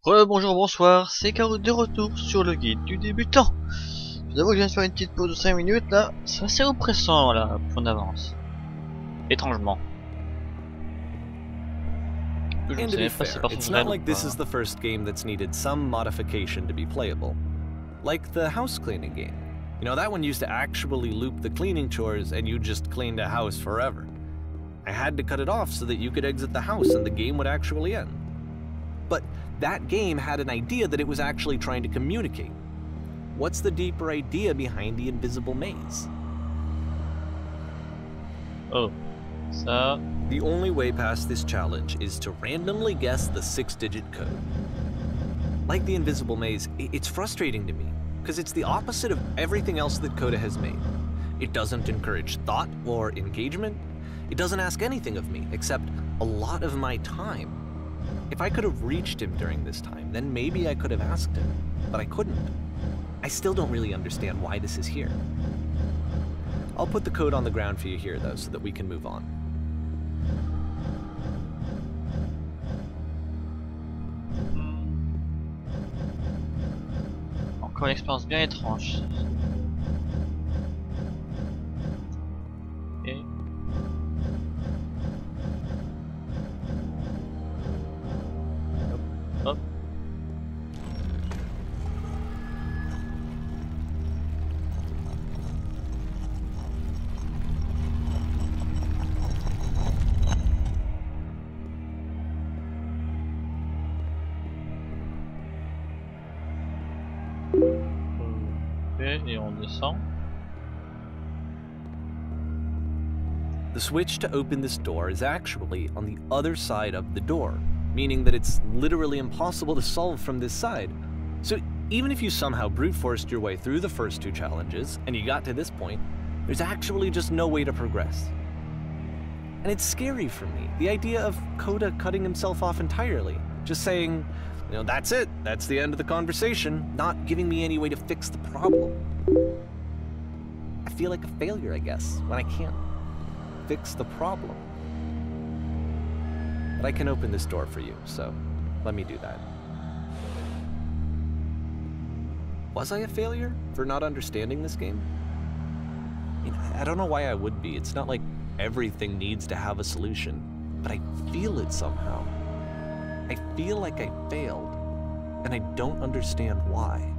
Bonjour, bonsoir, c'est Caro de retour sur le guide du débutant. Je vous avoue que je viens de faire une petite pause de 5 minutes là, c'est assez oppressant là, plus on avance. Étrangement. Je ne And sais to be même pas si fair, c'est it's personnel not ou like this pas. is the first game that's needed some modification to be playable. Like the house cleaning game. You know, that one used to actually loop the cleaning chores and you just cleaned a house forever. I had to cut it off so that you could exit the house and the game would actually end. But that game had an idea that it was actually trying to communicate. What's the deeper idea behind the invisible maze? Oh, ça... The only way past this challenge is to randomly guess the 6-digit code. Like the invisible maze, it's frustrating to me, because it's the opposite of everything else that Coda has made. It doesn't encourage thought or engagement. It doesn't ask anything of me, except a lot of my time. If I could have reached him during this time, then maybe I could have asked him, but I couldn't. I still don't really understand why this is here. I'll put the code on the ground for you here, though, so that we can move on. Encore une expérience bien étrange. Et... Hop, hop. Et on descend. The switch to open this door is actually on the other side of the door, meaning that it's literally impossible to solve from this side. So even if you somehow brute forced your way through the first two challenges and you got to this point, there's actually just no way to progress. And it's scary for me, the idea of Coda cutting himself off entirely, just saying, you know, that's it, that's the end of the conversation, not giving me any way to fix the problem. I feel like a failure, I guess, when I can't fix the problem. But I can open this door for you, so let me do that. Was I a failure for not understanding this game? I mean, I don't know why I would be. It's not like everything needs to have a solution, but I feel it somehow. I feel like I failed, and I don't understand why.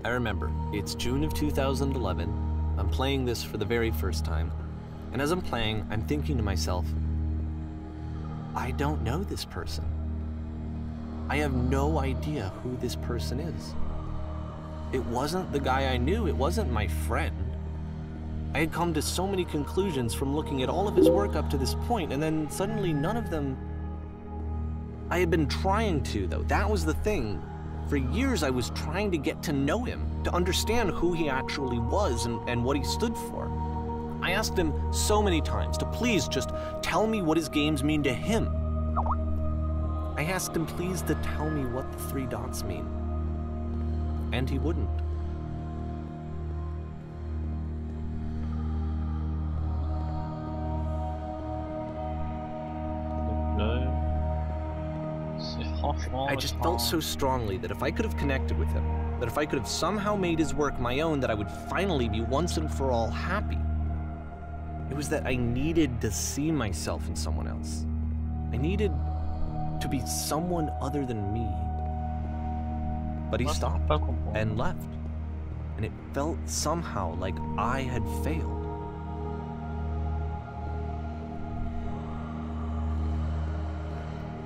I remember, it's June of 2011, I'm playing this for the very first time, and as I'm playing, I'm thinking to myself, I don't know this person. I have no idea who this person is. It wasn't the guy I knew, it wasn't my friend. I had come to so many conclusions from looking at all of his work up to this point, and then suddenly none of them... I had been trying to, though. That was the thing. For years I was trying to get to know him, to understand who he actually was and what he stood for. I asked him so many times to please just tell me what his games mean to him. I asked him please to tell me what the 3 dots mean. And he wouldn't. I just felt so strongly that if I could have connected with him, that if I could have somehow made his work my own, that I would finally be once and for all happy. It was that I needed to see myself in someone else. I needed to be someone other than me. But he stopped and left, and it felt somehow like I had failed.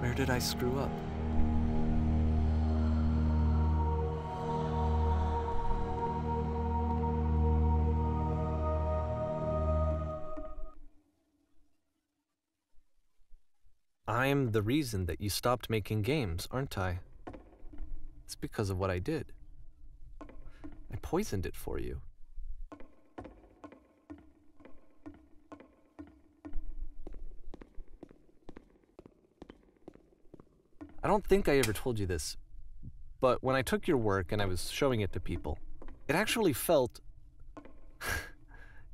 Where did I screw up? I'm the reason that you stopped making games, aren't I? It's because of what I did. I poisoned it for you. I don't think I ever told you this, but when I took your work and I was showing it to people, it actually felt...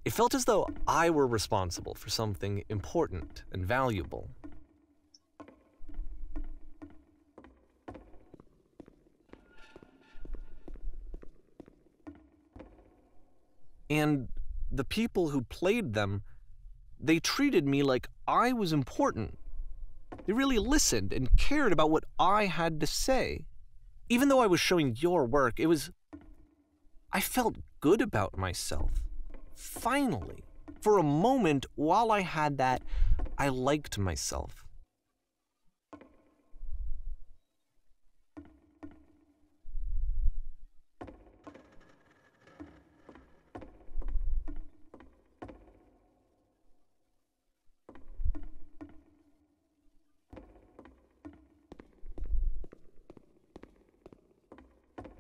it felt as though I were responsible for something important and valuable. And the people who played them, they treated me like I was important. They really listened and cared about what I had to say. Even though I was showing your work, I felt good about myself. Finally. For a moment, while I had that, I liked myself.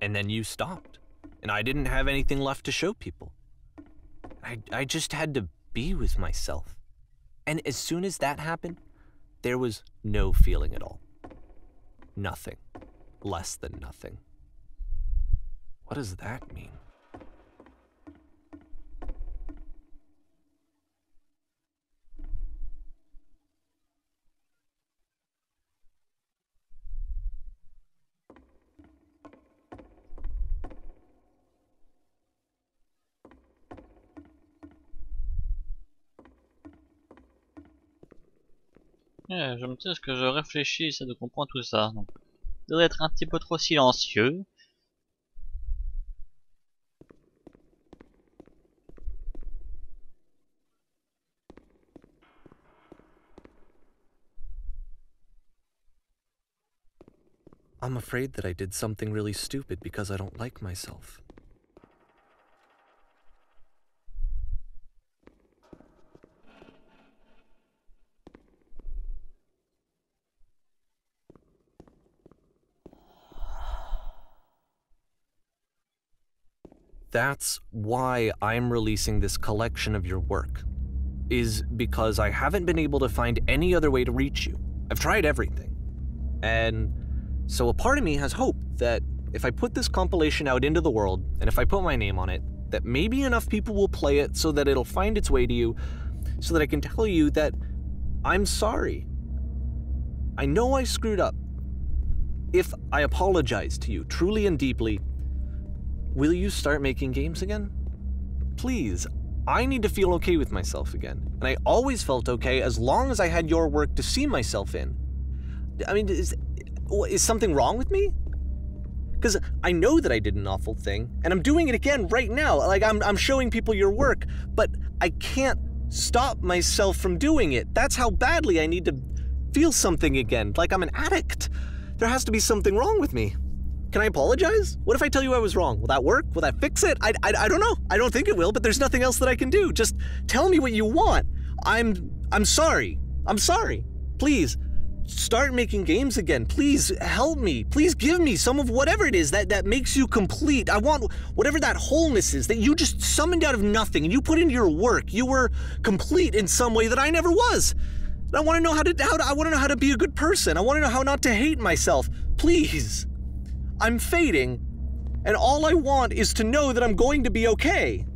And then you stopped, and I didn't have anything left to show people. I just had to be with myself. And as soon as that happened, there was no feeling at all. Nothing. Less than nothing. What does that mean? Je me dis, est-ce que je réfléchis, j'essaie de comprendre tout ça. Donc, je devrais être un petit peu trop silencieux. I'm afraid that I did something really stupid because I don't like myself. That's why I'm releasing this collection of your work, is because I haven't been able to find any other way to reach you. I've tried everything. And so a part of me has hope that if I put this compilation out into the world, and if I put my name on it, that maybe enough people will play it so that it'll find its way to you, so that I can tell you that I'm sorry. I know I screwed up. If I apologize to you truly and deeply, will you start making games again? Please, I need to feel okay with myself again. And I always felt okay as long as I had your work to see myself in. I mean, is something wrong with me? Because I know that I did an awful thing, and I'm doing it again right now. Like, I'm showing people your work, but I can't stop myself from doing it. That's how badly I need to feel something again, like I'm an addict. There has to be something wrong with me. Can I apologize? What if I tell you I was wrong? Will that work? Will that fix it? I don't know. I don't think it will, but there's nothing else that I can do. Just tell me what you want. I'm sorry. I'm sorry. Please, start making games again. Please help me. Please give me some of whatever it is that makes you complete. I want whatever that wholeness is that you just summoned out of nothing and you put into your work. You were complete in some way that I never was. And I want to know I want to know how to be a good person. I want to know how not to hate myself. Please. I'm fading, and all I want is to know that I'm going to be okay.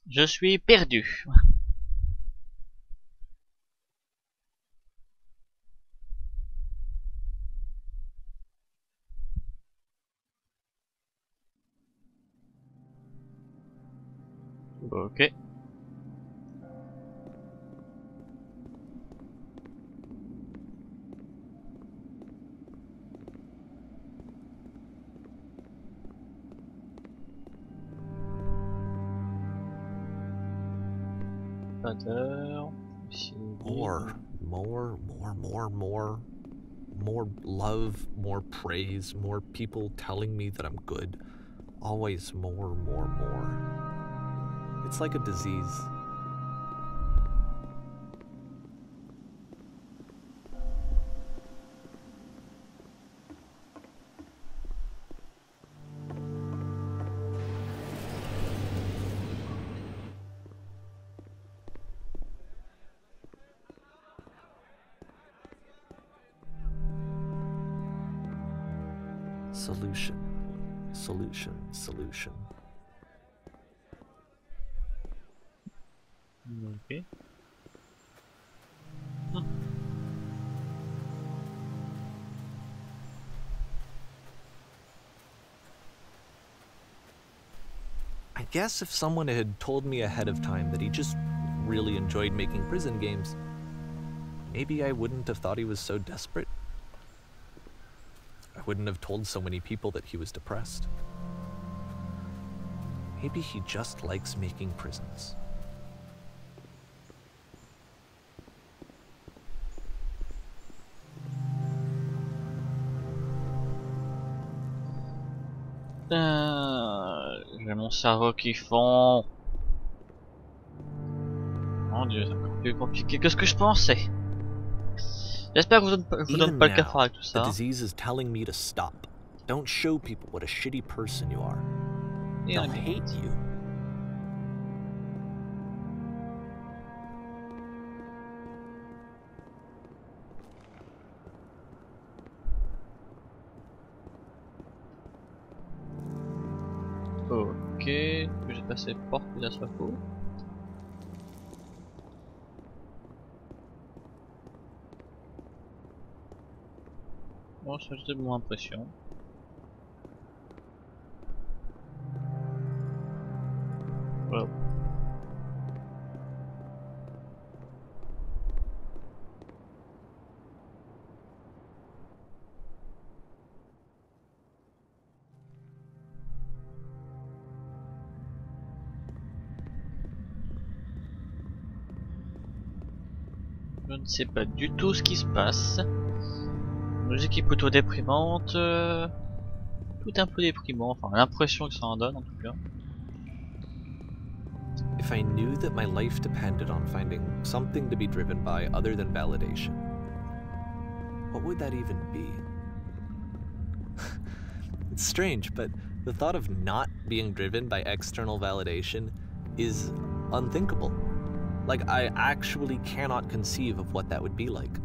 Je suis perdu. Ok. More love, more praise, more people telling me that I'm good. Always more. It's like a disease. Solution. Ok. guess if someone had told me ahead of time that he just really enjoyed making prison games, maybe I wouldn't have thought he was so desperate. I wouldn't have told so many people that he was depressed. Maybe he just likes making prisons. J'ai mon cerveau qui fond. Mon dieu, c'est encore plus compliqué que ce que je pensais. J'espère que vous donne pas le cafard avec tout ça. The disease is telling me to stop. Don't show people what a shitty person you are. They'll hate you. Ok, j'ai passé porte de la soifo. Bon, ça j'ai mon impression. Voilà. Je ne sais pas du tout ce qui se passe. Musique est plutôt déprimante. Tout un peu déprimant, enfin l'impression que ça en donne en tout cas. If I knew that my life depended on finding something to be driven by other than validation, what would that even be? It's strange, but the thought of not being driven by external validation is unthinkable. Like, I actually cannot conceive of what that would be like.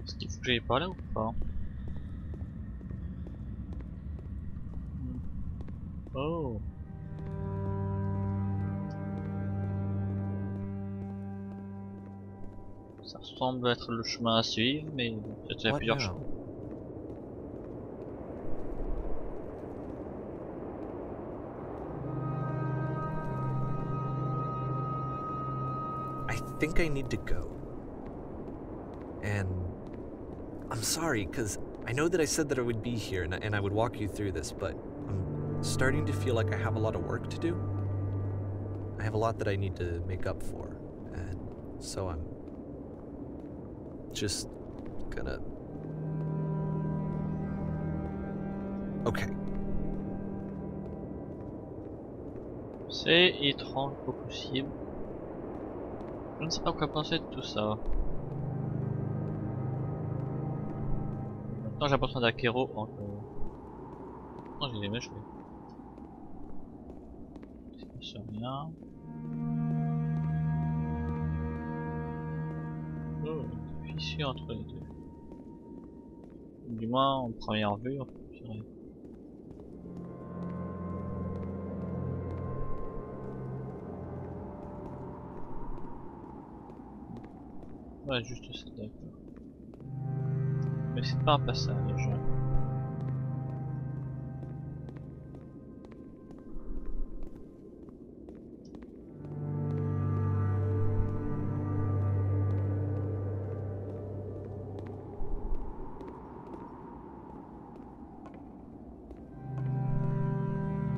Est-ce qu'il faut que j'aille par là ou pas? Oh. Ça semble être le chemin à suivre, mais peut-être qu'il y a plusieurs chemins. I think I need to go. And I'm sorry, because I know that I said that I would be here and I would walk you through this, but I'm starting to feel like I have a lot of work to do. I have a lot that I need to make up for, and so I'm just gonna... Okay. C'est étrange au possible. Je ne sais pas quoi penser de tout ça. Maintenant j'ai l'impression d'Akero encore. Non, j'ai les mèches. Il se passe rien. Oh, une fissure entre les deux. Du moins en première vue, je dirais. Ouais, juste ça, d'accord. Mais c'est pas un passage.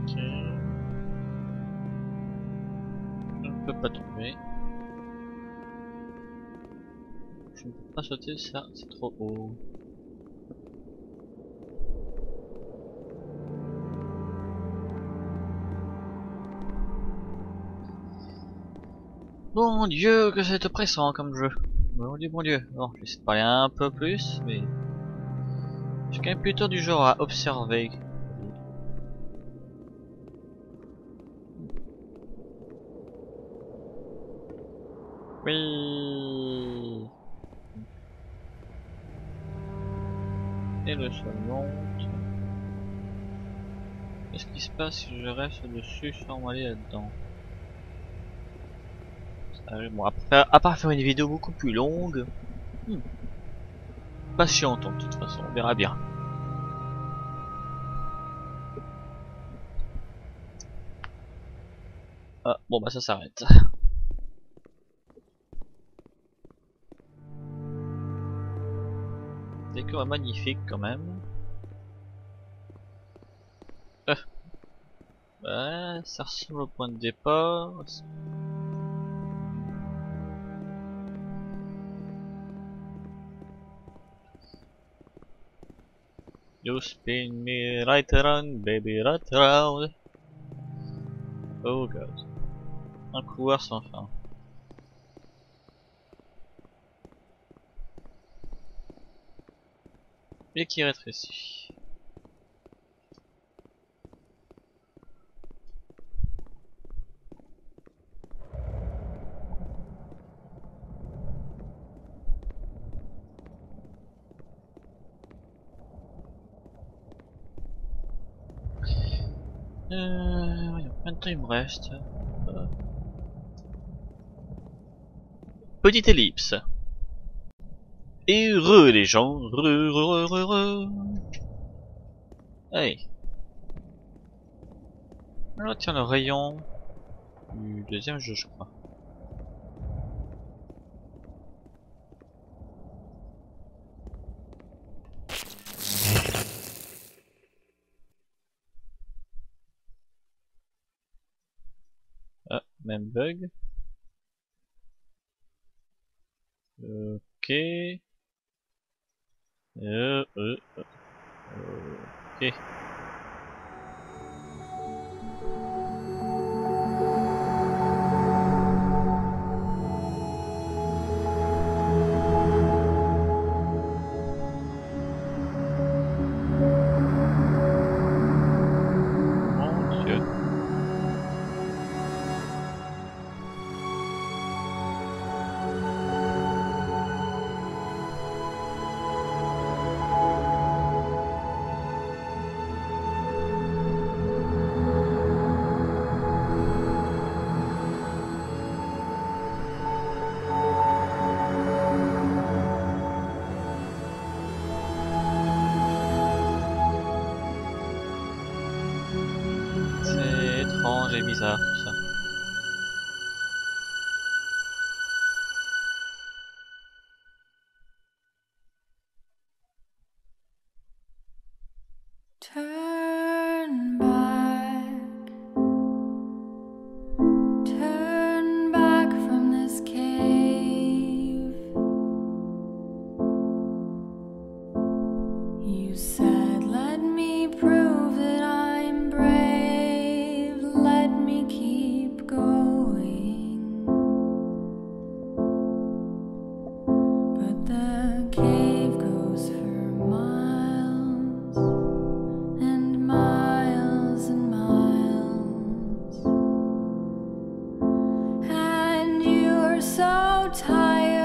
Ok. Je ne peux pas trouver. Je ne peux pas sauter ça, c'est trop haut. Bon Dieu, que c'est oppressant comme jeu. Bon Dieu, bon Dieu. Bon, j'essaie de parler un peu plus, mais... je suis quand même plutôt du genre à observer. Oui. Et le sol monte. Qu'est-ce qui se passe si je reste dessus sans aller là-dedans? Bon, à part faire une vidéo beaucoup plus longue, patientons de toute façon, on verra bien. Ah, bon bah ça s'arrête. Décor magnifique quand même. Ouais, ça ressemble au point de départ. You spin me right around, baby, right around. Oh god. Un couloir sans fin. Et qui rétrécit. Voyons, combien de temps il me reste? Petite ellipse. Et heureux les gens, heureux. Hey. Alors tiens le rayon du deuxième jeu je crois. Ah, même bug. Ok. Ok. Mon Dieu. C'est étrange et bizarre tout ça. Turn back from this cave. You said, let me prove that I'm brave. Let me keep going. But the cave goes for miles and miles and miles, and you're so tired.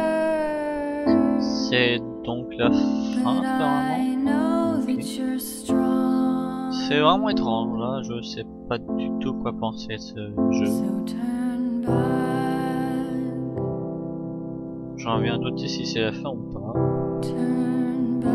C'est donc la fin But I apparemment. know Ok. that you're strong. C'est vraiment étrange là, je sais pas du tout quoi penser de ce jeu. So turn back, J'en viens à douter si c'est la fin ou pas. turn back.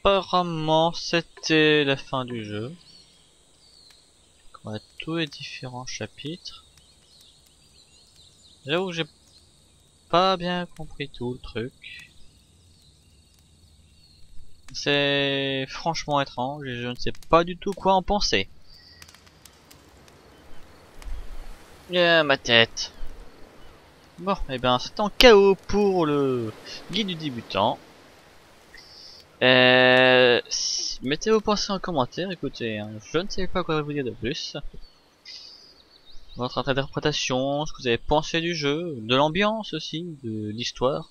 Apparemment c'était la fin du jeu. On a tous les différents chapitres. J'avoue que j'ai pas bien compris tout le truc. C'est franchement étrange et je ne sais pas du tout quoi en penser. Ma tête. Bon, et bien c'est en KO pour le guide du débutant. Mettez vos pensées en commentaire, écoutez, hein, je ne sais pas quoi vous dire de plus. Votre interprétation, ce que vous avez pensé du jeu, de l'ambiance aussi, de l'histoire.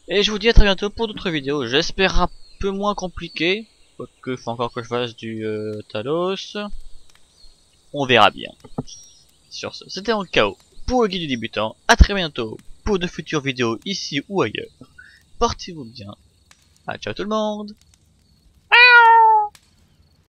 Et je vous dis à très bientôt pour d'autres vidéos, j'espère un peu moins compliqué, quoique faut encore que je fasse du Talos. on verra bien. Sur ce, c'était en chaos pour le guide du débutant. À très bientôt pour de futures vidéos ici ou ailleurs. Portez-vous bien. Ah, ciao tout le monde.